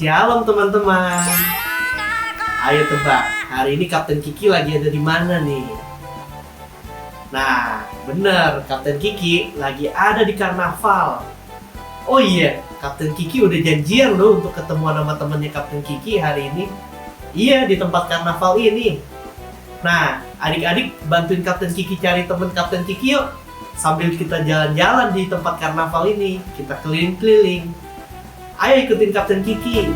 Shalom teman-teman. Ayo tebak, hari ini Kapten Kiki lagi ada di mana nih? Nah, bener, Kapten Kiki lagi ada di karnaval. Oh iya, Kapten Kiki udah janjian loh untuk ketemuan sama temennya Kapten Kiki hari ini. Iya, di tempat karnaval ini. Nah, adik-adik bantuin Kapten Kiki cari temen Kapten Kiki yuk. Sambil kita jalan-jalan di tempat karnaval ini, kita keliling-keliling. Ayo ikutin Kapten Kiki.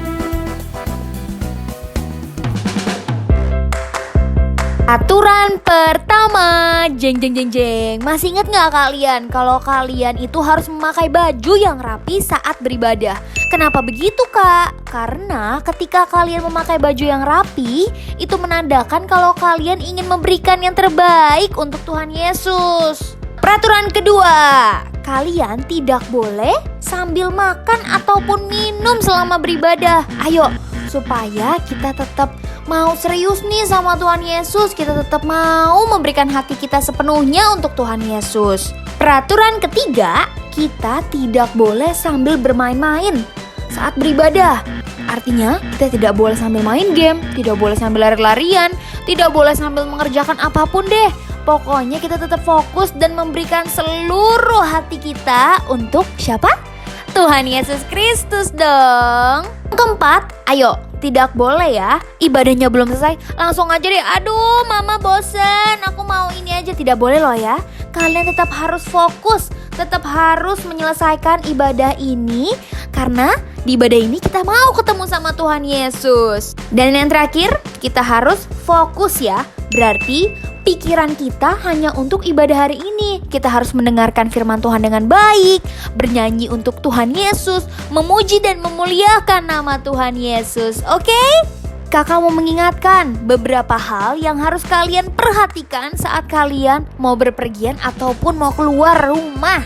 Aturan pertama, jeng jeng jeng jeng. Masih ingat nggak kalian kalau kalian itu harus memakai baju yang rapi saat beribadah? Kenapa begitu kak? Karena ketika kalian memakai baju yang rapi, itu menandakan kalau kalian ingin memberikan yang terbaik untuk Tuhan Yesus. Peraturan kedua, kalian tidak boleh sambil makan ataupun minum selama beribadah. Ayo, supaya kita tetap mau serius nih sama Tuhan Yesus, kita tetap mau memberikan hati kita sepenuhnya untuk Tuhan Yesus. Peraturan ketiga, kita tidak boleh sambil bermain-main saat beribadah. Artinya, kita tidak boleh sambil main game, tidak boleh sambil lari-larian, tidak boleh sambil mengerjakan apapun deh. Pokoknya kita tetap fokus dan memberikan seluruh hati kita untuk siapa? Tuhan Yesus Kristus dong. Keempat, ayo, tidak boleh ya, ibadahnya belum selesai langsung aja deh, aduh mama bosen, aku mau ini aja. Tidak boleh loh ya. Kalian tetap harus fokus, tetap harus menyelesaikan ibadah ini, karena di ibadah ini kita mau ketemu sama Tuhan Yesus. Dan yang terakhir, kita harus fokus ya. Berarti pikiran kita hanya untuk ibadah hari ini. Kita harus mendengarkan firman Tuhan dengan baik, bernyanyi untuk Tuhan Yesus, memuji dan memuliakan nama Tuhan Yesus. Oke? Kakak mau mengingatkan beberapa hal yang harus kalian perhatikan saat kalian mau berpergian ataupun mau keluar rumah.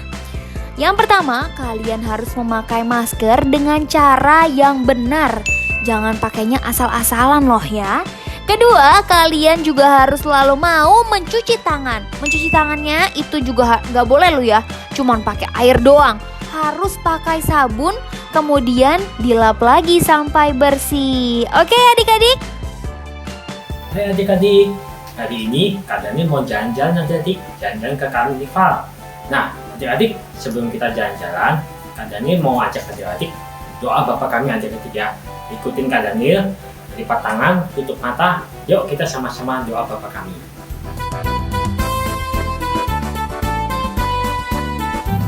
Yang pertama, kalian harus memakai masker dengan cara yang benar. Jangan pakainya asal-asalan loh ya. Kedua, kalian juga harus selalu mau mencuci tangan. Mencuci tangannya itu juga gak boleh lo ya, cuman pakai air doang. Harus pakai sabun, kemudian dilap lagi sampai bersih. Oke adik-adik? Hai adik-adik, hari ini Kak Daniel mau jalan-jalan adik, jalan-jalan ke karnival. Nah adik-adik, sebelum kita jalan-jalan, Kak Daniel mau ajak adik-adik doa Bapa Kami adik-adik ya. Ikutin Kak Daniel, lipat tangan, tutup mata, yuk kita sama-sama doa Bapa Kami.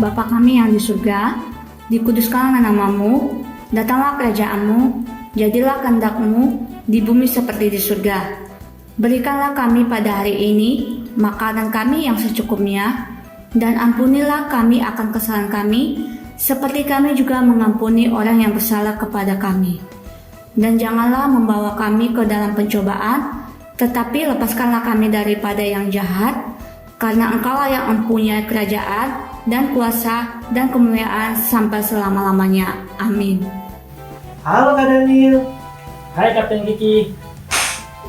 Bapa kami yang di surga, dikuduskanlah namamu, datanglah kerajaanmu, jadilah kehendak-mu di bumi seperti di surga. Berikanlah kami pada hari ini makanan kami yang secukupnya, dan ampunilah kami akan kesalahan kami, seperti kami juga mengampuni orang yang bersalah kepada kami. Dan janganlah membawa kami ke dalam pencobaan, tetapi lepaskanlah kami daripada yang jahat, karena Engkaulah yang mempunyai kerajaan dan kuasa dan kemuliaan sampai selama-lamanya. Amin. Halo Kak Daniel. Hai Kapten Kiki.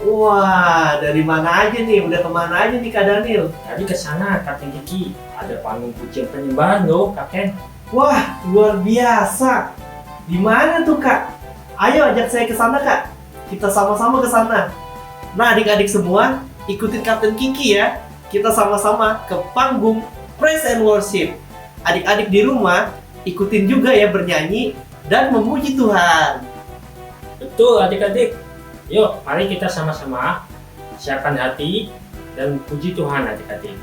Wah, dari mana aja nih? Udah kemana aja nih Kak Daniel? Tadi ke sana Kapten Kiki, ada panggung pujian penyembahan loh Kapten. Wah, luar biasa. Di mana tuh Kak? Ayo ajak saya ke sana Kak. Kita sama-sama ke sana. Nah adik-adik semua, ikutin Kapten Kiki ya. Kita sama-sama ke panggung Praise and Worship. Adik-adik di rumah, ikutin juga ya bernyanyi dan memuji Tuhan. Betul adik-adik. Yuk, mari kita sama-sama siapkan hati dan puji Tuhan adik-adik.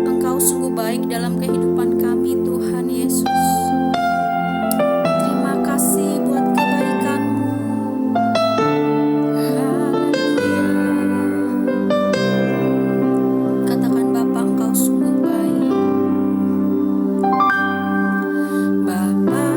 Engkau sungguh baik dalam kehidupan kami, Tuhan Yesus. Terima kasih buat kebaikan-Mu. Haleluya. Katakan Bapa, Engkau sungguh baik. Bapa,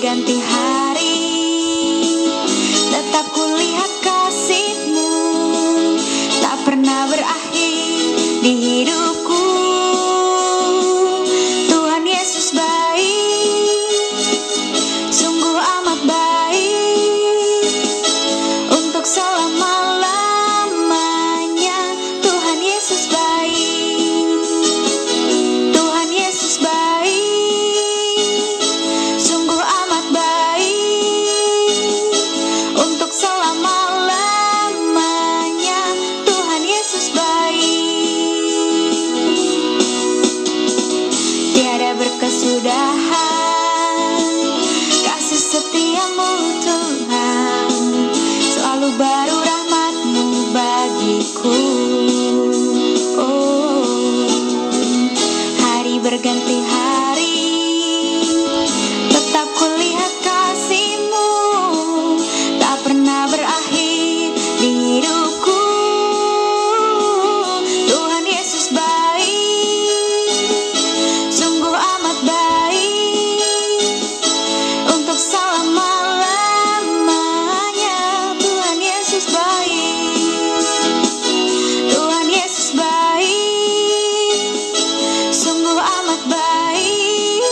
berganti hari, tetap kulihat kasih-Mu tak pernah berakhir di hidupku. Tuhan Yesus baik, sungguh amat baik, untuk selama-lamanya. Tuhan Yesus baik, Tuhan Yesus baik, sungguh amat baik, untuk selama-lamanya. Tuhan Yesus baik, tiada berkesudahan kasih setia-Mu Tuhan, selalu baru rahmat-Mu bagiku. Oh, hari berganti hari, tetap kulihat kasih-Mu tak pernah berakhir di hidupku. Tuhan Yesus baik, sungguh amat baik, untuk selama-lamanya. Tuhan Yesus baik, Tuhan Yesus baik, sungguh amat baik,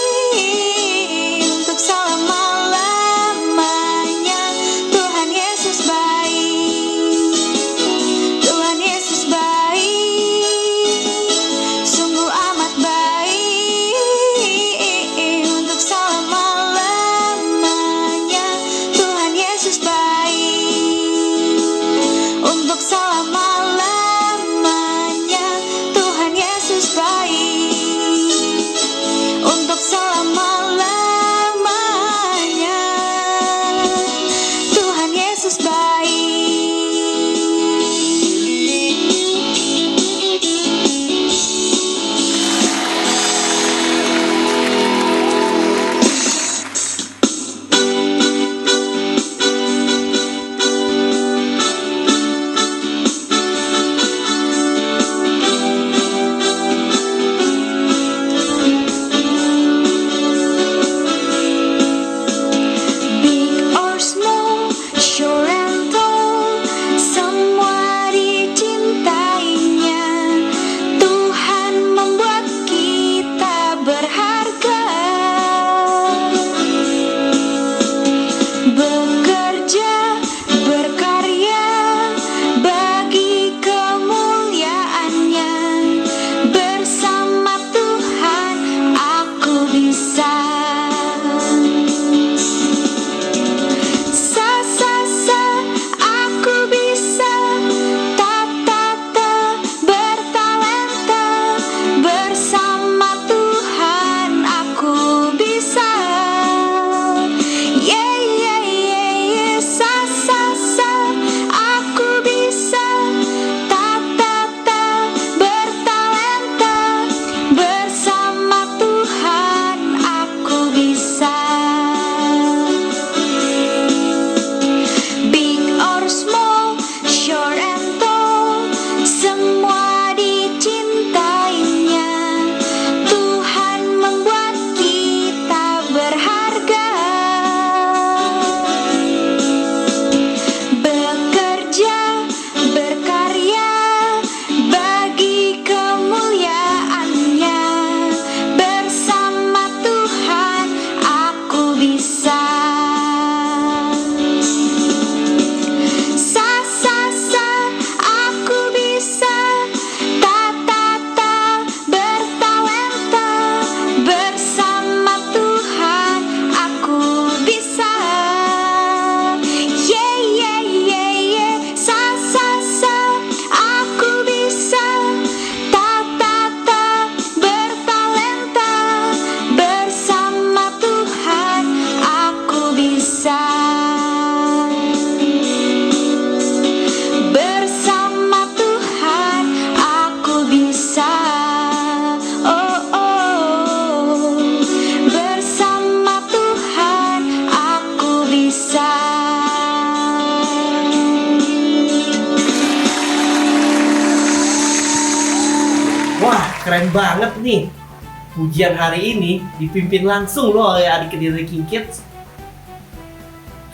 untuk selama-lamanya. Tuhan Yesus baik, Tuhan Yesus baik, sungguh amat baik, untuk selama-lamanya. Tuhan Yesus baik, untuk selama-lamanya. Tuhan Yesus baik, untuk selama-lamanya. Tuhan Yesus baik. Big or small, sure and tall, semua dicintainya. Tuhan membuat kita berharga, bekerja, berkarya bagi kemuliaan-Nya. Bersama Tuhan aku bisa. Aku bisa. Bertalenta, bersama Tuhan aku bisa. Yeah, yeah, yeah, yeah. Aku bisa. Bertalenta, bersama Tuhan aku bisa. Big or small, short and tall, semua dicintainya. Tuhan membuat kita berharga, bekerja, berkarya bagi kemuliaan-Nya. Bersama Tuhan aku bisa. Aku bisa. Bertalenta, bersama Tuhan aku bisa. Yeah, yeah, yeah, yeah. Aku bisa. Bertalenta, bersama Tuhan aku bisa. Bersama Tuhan aku bisa. Oh, oh. Bersama Tuhan aku bisa. Wah, keren banget nih. Pujian hari ini dipimpin langsung loh oleh adik-adik King Kids.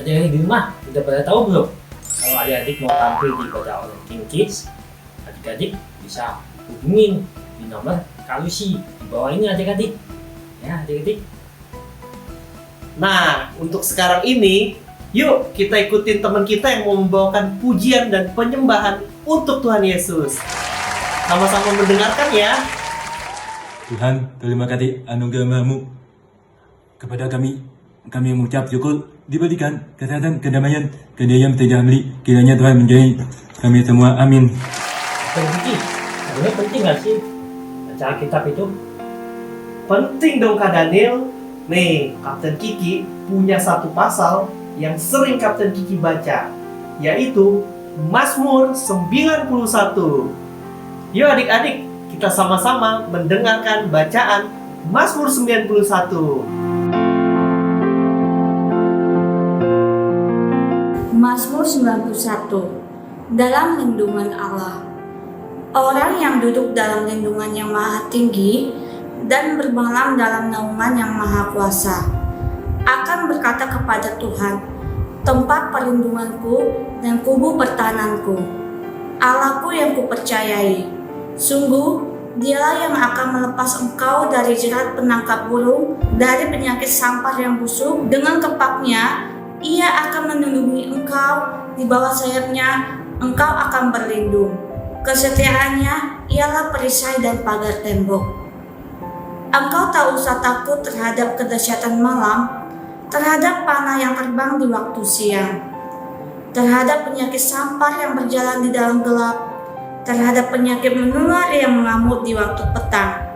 Adik-adik di rumah sudah pada tahu belum? Kalau adik-adik mau tampil di ibadah Online Kids, adik-adik bisa hubungin di nomor Kalusi di bawah ini adik-adik. Ya adik-adik. Nah, untuk sekarang ini, yuk kita ikutin teman kita yang mau membawakan pujian dan penyembahan untuk Tuhan Yesus. Sama-sama mendengarkan ya. Tuhan, terima kasih anugerah-Mu kepada kami. Kami mengucap syukur diberikan kesehatan, kedamaian, kedamaian tidak beli. Kiranya Tuhan menjadi kami semua. Amin. Penting, sebenarnya penting nggak sih baca Alkitab itu? Penting dong Kak Daniel. Nih, Kapten Kiki punya satu pasal yang sering Kapten Kiki baca, yaitu Mazmur 91. Yuk adik-adik, kita sama-sama mendengarkan bacaan Mazmur 91. Mazmur 91. Dalam lindungan Allah. Orang yang duduk dalam lindungan yang maha tinggi dan bermalam dalam naungan yang maha kuasa akan berkata kepada Tuhan, tempat perlindunganku dan kubu pertahananku, Allahku yang kupercayai. Sungguh, Dialah yang akan melepas engkau dari jerat penangkap burung, dari penyakit sampar yang busuk. Dengan kepaknya, Ia akan melindungi engkau, di bawah sayapnya engkau akan berlindung. Kesetiaannya ialah perisai dan pagar tembok. Engkau tak usah takut terhadap kedahsyatan malam, terhadap panah yang terbang di waktu siang, terhadap penyakit sampar yang berjalan di dalam gelap, terhadap penyakit menular yang mengamuk di waktu petang.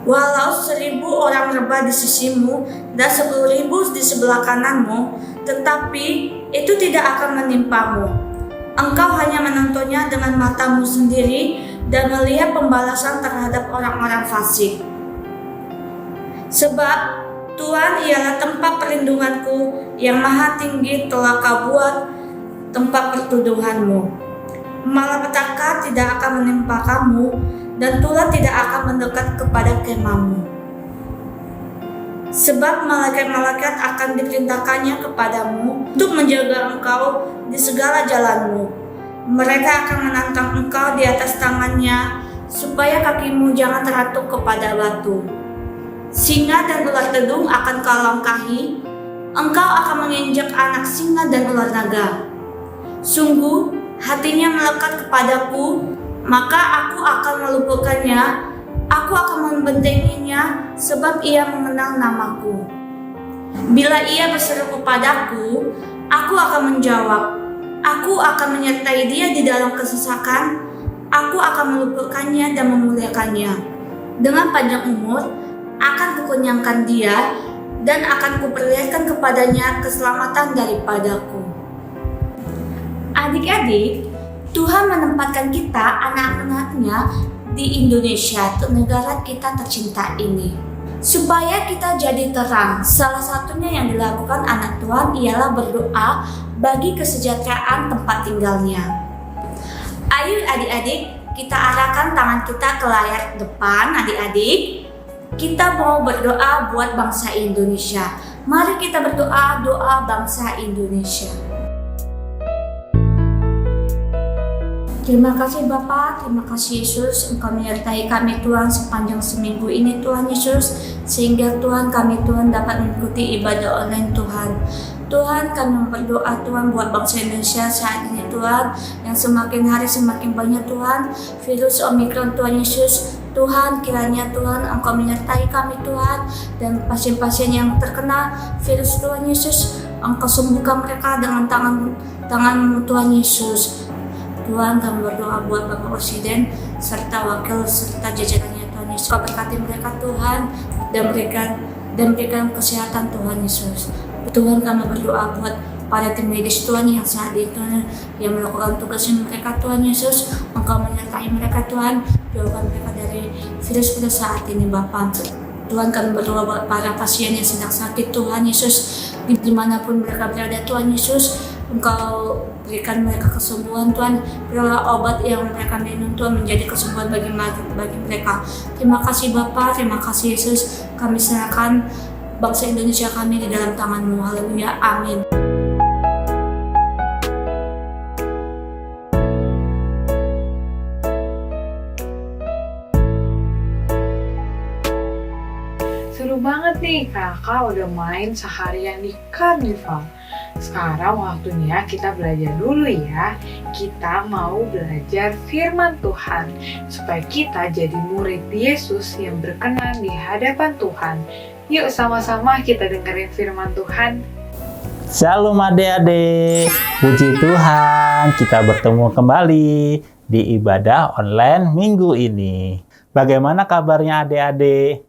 Walau 1.000 orang rebah di sisimu dan 10.000 di sebelah kananmu, tetapi itu tidak akan menimpamu. Engkau hanya menontonnya dengan matamu sendiri dan melihat pembalasan terhadap orang-orang fasik. Sebab Tuhan ialah tempat perlindunganku, yang maha tinggi telah kau buat tempat pertuduhanmu. Malapetaka tidak akan menimpa kamu, dan tulah tidak akan mendekat kepada kemahmu. Sebab malaikat-malaikat akan diperintahkannya kepadamu untuk menjaga engkau di segala jalanmu. Mereka akan menantang engkau di atas tangannya, supaya kakimu jangan teratuk kepada batu. Singa dan ular dedung akan kau langkahi, engkau akan menginjak anak singa dan ular naga. Sungguh, hatinya melekat kepadaku, maka aku akan meluputkannya, aku akan membentenginya, sebab ia mengenal namaku. Bila ia berseru kepadaku, aku akan menjawab. Aku akan menyertai dia di dalam kesesakan, aku akan meluputkannya dan memuliakannya. Dengan panjang umur, akan kukenyangkan dia, dan akan kuperlihatkan kepadanya keselamatan daripadaku. Adik-adik, Tuhan menempatkan kita, anak-anaknya, di Indonesia, negara kita tercinta ini, supaya kita jadi terang. Salah satunya yang dilakukan anak Tuhan ialah berdoa bagi kesejahteraan tempat tinggalnya. Ayo adik-adik, kita arahkan tangan kita ke layar depan. Adik-adik, kita mau berdoa buat bangsa Indonesia. Mari kita berdoa, doa bangsa Indonesia. Terima kasih Bapa, terima kasih Yesus, Engkau menyertai kami Tuhan sepanjang seminggu ini Tuhan Yesus, sehingga Tuhan kami Tuhan dapat mengikuti ibadah online Tuhan. Tuhan, kami berdoa Tuhan buat bangsa Indonesia saat ini Tuhan, yang semakin hari semakin banyak Tuhan virus Omikron Tuhan Yesus. Tuhan, kiranya Tuhan Engkau menyertai kami Tuhan, dan pasien-pasien yang terkena virus Tuhan Yesus, Engkau sembuhkan mereka dengan tangan Tuhan Yesus. Tuhan, kami berdoa buat Bapak Presiden serta wakil serta jajarannya Tuhan Yesus. Kau berkati mereka Tuhan, dan berikan kesehatan Tuhan Yesus. Tuhan, kami berdoa buat para tim medis Tuhan yang saat itu yang melakukan tugasnya mereka Tuhan Yesus. Engkau menyertai mereka Tuhan, jauhkan mereka dari virus pada saat ini Bapak. Tuhan, kami berdoa buat para pasien yang sedang sakit Tuhan Yesus, dimanapun mereka berada Tuhan Yesus. Engkau berikan mereka kesembuhan Tuhan, berilah obat yang mereka minum Tuhan menjadi kesembuhan bagi mereka. Terima kasih Bapa, terima kasih Yesus. Kami serahkan bangsa Indonesia kami di dalam tangan-Mu. Haleluya, amin. Seru banget nih, kakak udah main seharian di karnival. Sekarang waktunya kita belajar dulu ya. Kita mau belajar firman Tuhan supaya kita jadi murid Yesus yang berkenan di hadapan Tuhan. Yuk sama-sama kita dengerin firman Tuhan. Shalom adik-adik, puji Tuhan kita bertemu kembali di ibadah online minggu ini. Bagaimana kabarnya adik-adik?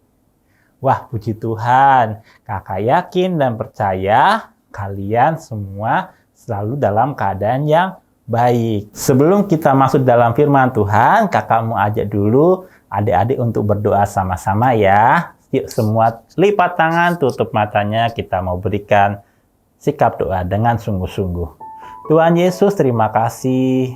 Wah, puji Tuhan, kakak yakin dan percaya kalian semua selalu dalam keadaan yang baik. Sebelum kita masuk dalam firman Tuhan, kakak mau ajak dulu adik-adik untuk berdoa sama-sama ya. Yuk semua lipat tangan, tutup matanya, kita mau berikan sikap doa dengan sungguh-sungguh. Tuhan Yesus, terima kasih.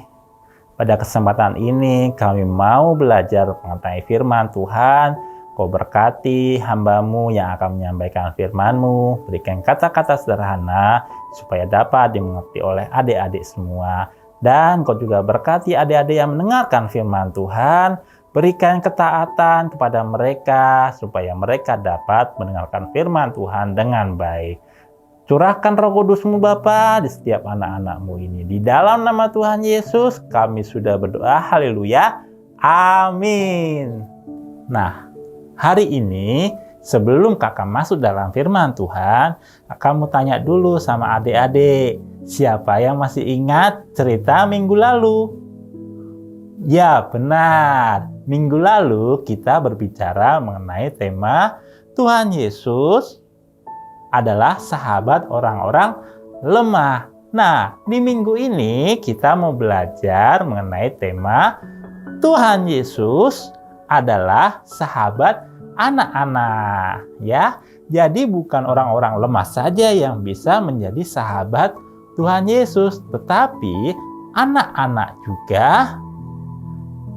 Pada kesempatan ini kami mau belajar mengenai firman Tuhan. Kau berkati hamba-Mu yang akan menyampaikan firman-Mu, berikan kata-kata sederhana supaya dapat dimengerti oleh adik-adik semua. Dan Kau juga berkati adik-adik yang mendengarkan firman Tuhan, berikan ketaatan kepada mereka supaya mereka dapat mendengarkan firman Tuhan dengan baik. Curahkan Roh Kudus-Mu Bapa di setiap anak-anak-Mu ini. Di dalam nama Tuhan Yesus kami sudah berdoa, haleluya, amin. Nah, hari ini, sebelum kakak masuk dalam firman Tuhan, kakak mau tanya dulu sama adik-adik. Siapa yang masih ingat cerita minggu lalu? Ya, benar. Minggu lalu kita berbicara mengenai tema Tuhan Yesus adalah sahabat orang-orang lemah. Nah, di minggu ini kita mau belajar mengenai tema Tuhan Yesus adalah sahabat anak-anak, ya. Jadi bukan orang-orang lemah saja yang bisa menjadi sahabat Tuhan Yesus, tetapi anak-anak juga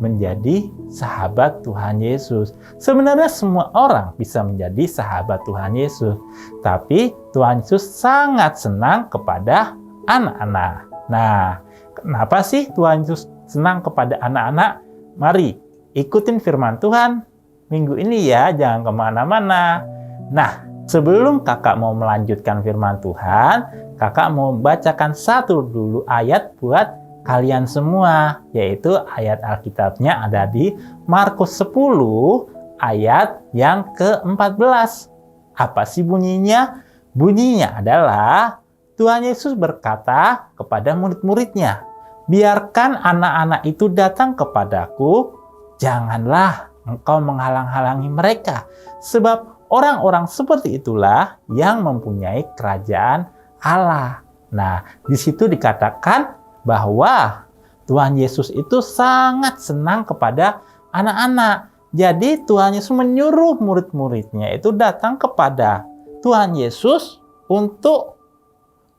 menjadi sahabat Tuhan Yesus. Sebenarnya semua orang bisa menjadi sahabat Tuhan Yesus, tapi Tuhan Yesus sangat senang kepada anak-anak. Nah, kenapa sih Tuhan Yesus senang kepada anak-anak? Mari ikutin firman Tuhan minggu ini ya, jangan kemana-mana. Nah, sebelum kakak mau melanjutkan firman Tuhan, kakak mau bacakan satu dulu ayat buat kalian semua, yaitu ayat Alkitabnya ada di Markus 10 ayat yang ke-14. Apa sih bunyinya? Bunyinya adalah Tuhan Yesus berkata kepada murid-muridnya, "Biarkan anak-anak itu datang kepadaku, janganlah engkau menghalang-halangi mereka, sebab orang-orang seperti itulah yang mempunyai kerajaan Allah." Nah, di situ dikatakan bahwa Tuhan Yesus itu sangat senang kepada anak-anak. Jadi Tuhan Yesus menyuruh murid-muridnya itu datang kepada Tuhan Yesus untuk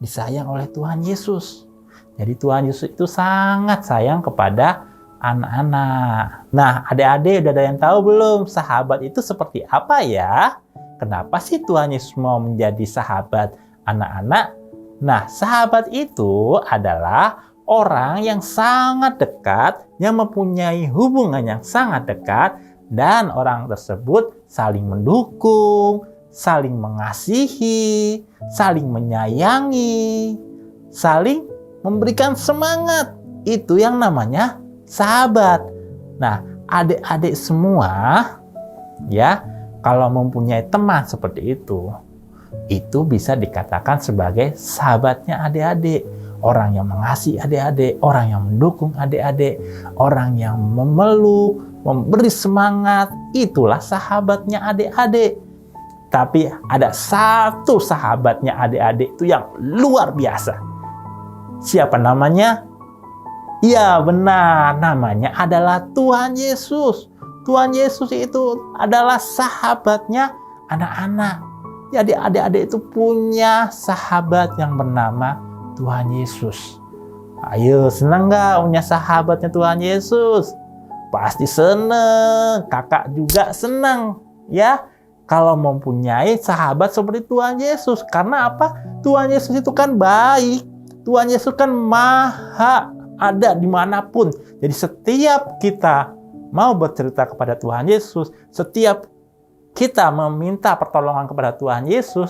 disayang oleh Tuhan Yesus. Jadi Tuhan Yesus itu sangat sayang kepada anak-anak. Nah, adik-adik udah ada yang tahu belum sahabat itu seperti apa ya? Kenapa sih Tuhan Yesus mau menjadi sahabat anak-anak? Nah, sahabat itu adalah orang yang sangat dekat, yang mempunyai hubungan yang sangat dekat, dan orang tersebut saling mendukung, saling mengasihi, saling menyayangi, saling memberikan semangat. Itu yang namanya sahabat. Nah, adik-adik semua ya, kalau mempunyai teman seperti itu bisa dikatakan sebagai sahabatnya adik-adik. Orang yang mengasihi adik-adik, orang yang mendukung adik-adik, orang yang memeluk, memberi semangat, itulah sahabatnya adik-adik. Tapi ada satu sahabatnya adik-adik itu yang luar biasa. Siapa namanya? Ya benar, namanya adalah Tuhan Yesus. Tuhan Yesus itu adalah sahabatnya anak-anak. Jadi adik-adik itu punya sahabat yang bernama Tuhan Yesus. Ayo, senang gak punya sahabatnya Tuhan Yesus? Pasti senang. Kakak juga senang ya. kalau mempunyai sahabat seperti Tuhan Yesus. Karena apa? Tuhan Yesus itu kan baik. Tuhan Yesus kan maha ada dimanapun. Jadi setiap kita mau bercerita kepada Tuhan Yesus, setiap kita meminta pertolongan kepada Tuhan Yesus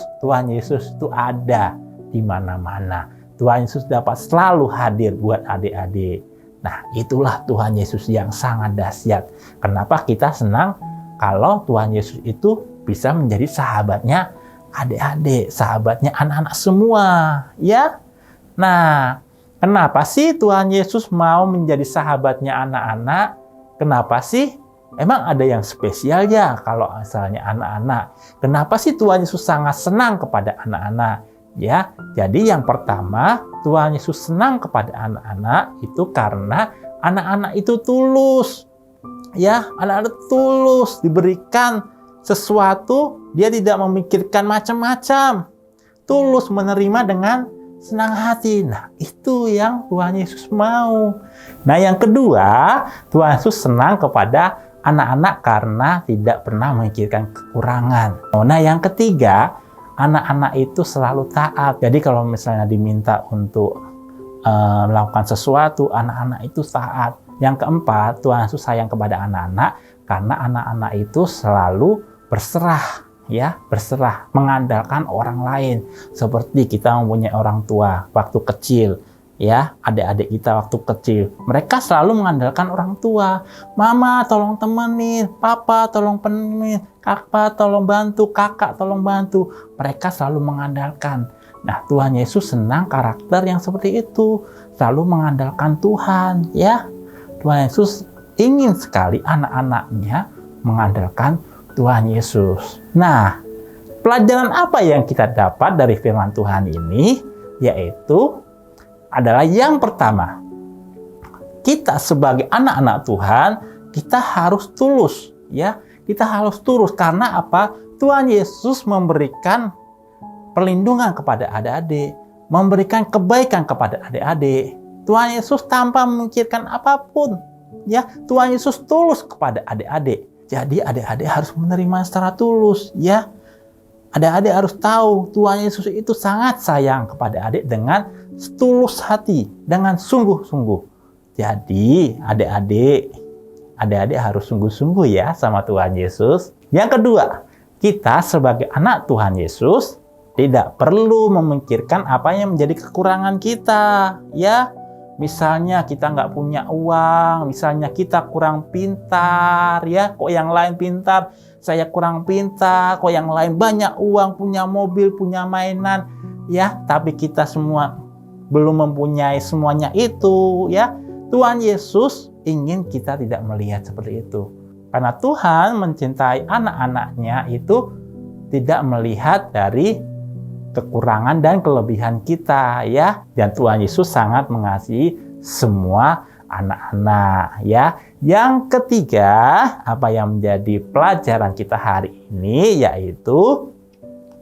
itu ada di mana-mana. Tuhan Yesus dapat selalu hadir buat adik-adik. Nah, itulah Tuhan Yesus yang sangat dahsyat. Kenapa kita senang kalau Tuhan Yesus itu bisa menjadi sahabatnya adik-adik, sahabatnya anak-anak semua, ya? Nah, kenapa sih Tuhan Yesus mau menjadi sahabatnya anak-anak? Kenapa sih? Emang ada yang spesial ya kalau misalnya anak-anak? Kenapa sih Tuhan Yesus sangat senang kepada anak-anak? Ya, jadi yang pertama, Tuhan Yesus senang kepada anak-anak itu karena anak-anak itu tulus. Ya, anak-anak tulus diberikan sesuatu, dia tidak memikirkan macam-macam. Tulus menerima dengan senang hati. Nah, itu yang Tuhan Yesus mau. Nah, yang kedua, Tuhan Yesus senang kepada anak-anak karena tidak pernah memikirkan kekurangan. Nah, yang ketiga, anak-anak itu selalu taat. Jadi kalau misalnya diminta untuk melakukan sesuatu, anak-anak itu taat. Yang keempat, Tuhan Yesus sayang kepada anak-anak karena anak-anak itu selalu berserah, ya, berserah, mengandalkan orang lain. Seperti kita mempunyai orang tua waktu kecil, ya, adik-adik kita waktu kecil, mereka selalu mengandalkan orang tua. Mama tolong temenin, papa tolong temenin, kakak tolong bantu, kakak tolong bantu. Mereka selalu mengandalkan. Nah, Tuhan Yesus senang karakter yang seperti itu, selalu mengandalkan Tuhan, ya. Tuhan Yesus ingin sekali anak-anaknya mengandalkan Tuhan Yesus. Nah, pelajaran apa yang kita dapat dari firman Tuhan ini? Yaitu adalah yang pertama, kita sebagai anak-anak Tuhan, kita harus tulus, ya. Kita harus tulus karena apa? Tuhan Yesus memberikan perlindungan kepada adik-adik, memberikan kebaikan kepada adik-adik. Tuhan Yesus tanpa memikirkan apapun, ya. Tuhan Yesus tulus kepada adik-adik. Jadi adik-adik harus menerima secara tulus, ya. Adik-adik harus tahu Tuhan Yesus itu sangat sayang kepada adik dengan tulus hati, dengan sungguh-sungguh. Jadi adik-adik harus sungguh-sungguh ya sama Tuhan Yesus. Yang kedua, kita sebagai anak Tuhan Yesus tidak perlu memikirkan apa yang menjadi kekurangan kita, ya. Misalnya kita nggak punya uang, misalnya kita kurang pintar, ya. Kok yang lain pintar, saya kurang pintar. Kok yang lain banyak uang, punya mobil, punya mainan, ya. Tapi kita semua belum mempunyai semuanya itu, ya. Tuhan Yesus ingin kita tidak melihat seperti itu. Karena Tuhan mencintai anak-anaknya itu tidak melihat dari kekurangan dan kelebihan kita, ya. Dan Tuhan Yesus sangat mengasihi semua anak-anak, ya. Yang ketiga, apa yang menjadi pelajaran kita hari ini yaitu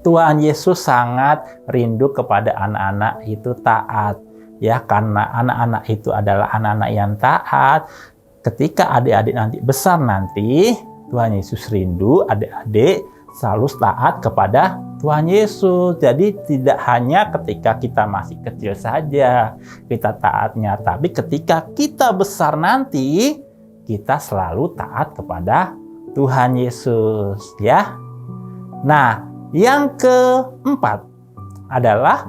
Tuhan Yesus sangat rindu kepada anak-anak itu taat, ya. Karena anak-anak itu adalah anak-anak yang taat. Ketika adik-adik nanti besar nanti, Tuhan Yesus rindu adik-adik selalu taat kepada Tuhan Yesus. Jadi tidak hanya ketika kita masih kecil saja kita taatnya, tapi ketika kita besar nanti kita selalu taat kepada Tuhan Yesus, ya. Nah, yang keempat adalah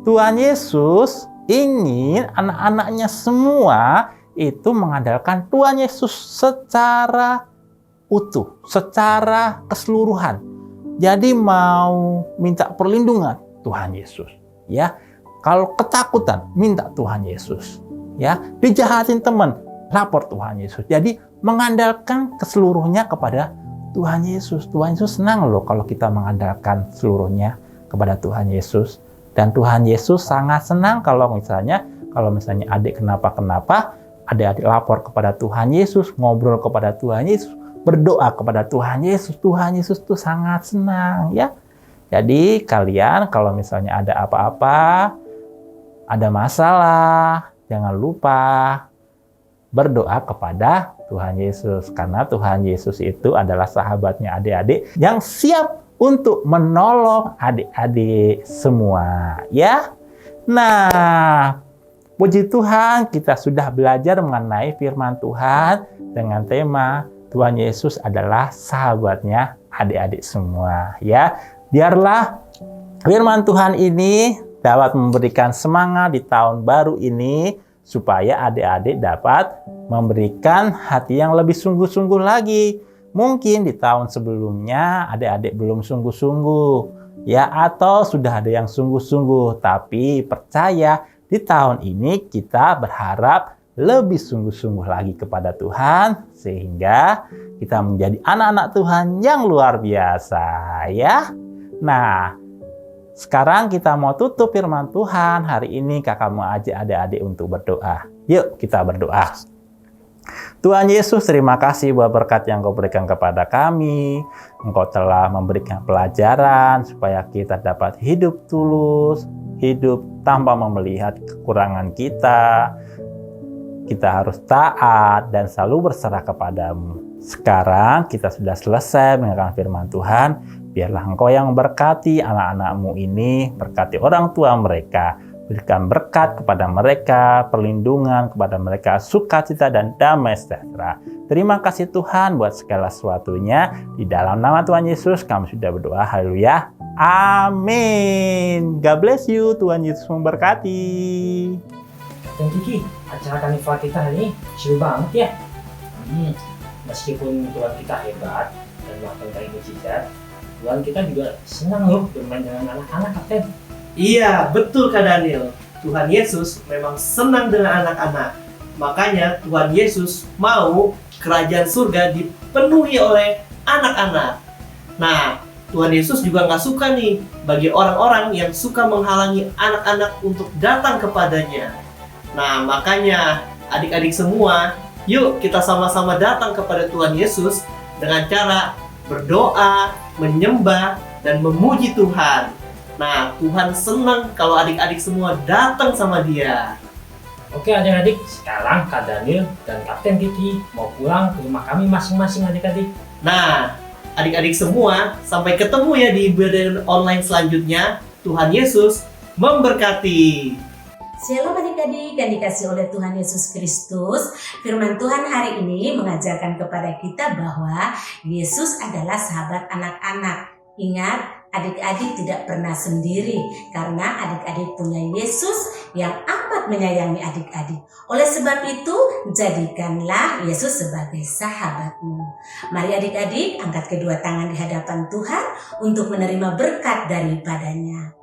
Tuhan Yesus ingin anak-anaknya semua itu mengandalkan Tuhan Yesus secara utuh, secara keseluruhan. Jadi mau minta perlindungan Tuhan Yesus, ya. Kalau ketakutan minta Tuhan Yesus, ya. Dijahatin teman, lapor Tuhan Yesus. Jadi mengandalkan keseluruhnya kepada Tuhan Yesus. Tuhan Yesus senang loh kalau kita mengandalkan seluruhnya kepada Tuhan Yesus. Dan Tuhan Yesus sangat senang kalau misalnya adik kenapa-kenapa, adik-adik lapor kepada Tuhan Yesus, ngobrol kepada Tuhan Yesus, berdoa kepada Tuhan Yesus. Tuhan Yesus tuh sangat senang, ya. Jadi kalian kalau misalnya ada apa-apa, ada masalah, jangan lupa berdoa kepada Tuhan Yesus. Karena Tuhan Yesus itu adalah sahabatnya adik-adik yang siap untuk menolong adik-adik semua, ya. Nah, puji Tuhan, kita sudah belajar mengenai firman Tuhan dengan tema Tuhan Yesus adalah sahabatnya adik-adik semua, ya. Biarlah firman Tuhan ini dapat memberikan semangat di tahun baru ini supaya adik-adik dapat memberikan hati yang lebih sungguh-sungguh lagi. Mungkin di tahun sebelumnya adik-adik belum sungguh-sungguh, ya, atau sudah ada yang sungguh-sungguh, tapi percaya di tahun ini kita berharap lebih sungguh-sungguh lagi kepada Tuhan sehingga kita menjadi anak-anak Tuhan yang luar biasa, ya. Nah, sekarang kita mau tutup firman Tuhan. Hari ini kakak mau ajak adik-adik untuk berdoa. Yuk kita berdoa. Tuhan Yesus, terima kasih buat berkat yang Kau berikan kepada kami. Engkau telah memberikan pelajaran supaya kita dapat hidup tulus, hidup tanpa melihat kekurangan kita. Kita harus taat dan selalu berserah kepadamu. Sekarang kita sudah selesai mendengarkan firman Tuhan. Biarlah Engkau yang berkati anak-anak-Mu ini, berkati orang tua mereka, berikan berkat kepada mereka, perlindungan kepada mereka, sukacita dan damai sejahtera. Terima kasih Tuhan buat segala sesuatunya. Di dalam nama Tuhan Yesus kami sudah berdoa. Haleluya. Amin. God bless you. Tuhan Yesus memberkati. Dan Kiki, acara karnival kita hari ini seru banget ya. Meskipun Tuhan kita hebat dan melakukan banyak mujizat, Tuhan kita juga senang loh bermain dengan anak-anak, Kapten. Iya, betul Kak Daniel. Tuhan Yesus memang senang dengan anak-anak. Makanya Tuhan Yesus mau kerajaan surga dipenuhi oleh anak-anak. Nah, Tuhan Yesus juga nggak suka nih bagi orang-orang yang suka menghalangi anak-anak untuk datang kepadanya. Nah, makanya adik-adik semua, yuk kita sama-sama datang kepada Tuhan Yesus dengan cara berdoa, menyembah, dan memuji Tuhan. Nah, Tuhan senang kalau adik-adik semua datang sama Dia. Oke adik-adik, sekarang Kak Daniel dan Kapten Kiki mau pulang ke rumah kami masing-masing adik-adik. Nah, adik-adik semua, sampai ketemu ya di ibadah online selanjutnya. Tuhan Yesus memberkati. Shalom adik-adik yang dikasih oleh Tuhan Yesus Kristus. Firman Tuhan hari ini mengajarkan kepada kita bahwa Yesus adalah sahabat anak-anak. Ingat, adik-adik tidak pernah sendiri karena adik-adik punya Yesus yang amat menyayangi adik-adik. Oleh sebab itu, jadikanlah Yesus sebagai sahabatmu. Mari adik-adik angkat kedua tangan di hadapan Tuhan untuk menerima berkat daripadanya.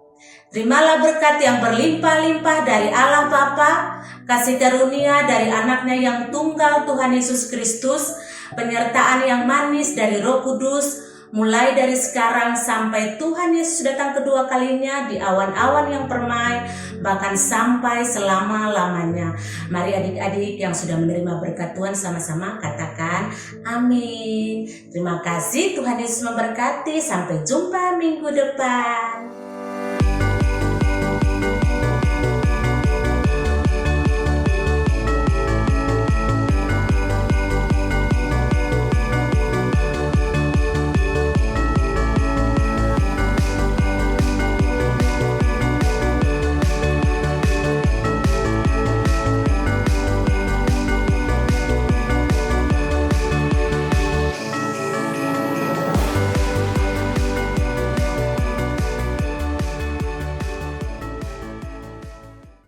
Terimalah berkat yang berlimpah-limpah dari Allah Bapa, kasih karunia dari anaknya yang tunggal Tuhan Yesus Kristus, penyertaan yang manis dari Roh Kudus, mulai dari sekarang sampai Tuhan Yesus datang kedua kalinya di awan-awan yang permai, bahkan sampai selama-lamanya. Mari adik-adik yang sudah menerima berkat Tuhan sama-sama katakan amin. Terima kasih, Tuhan Yesus memberkati. Sampai jumpa minggu depan.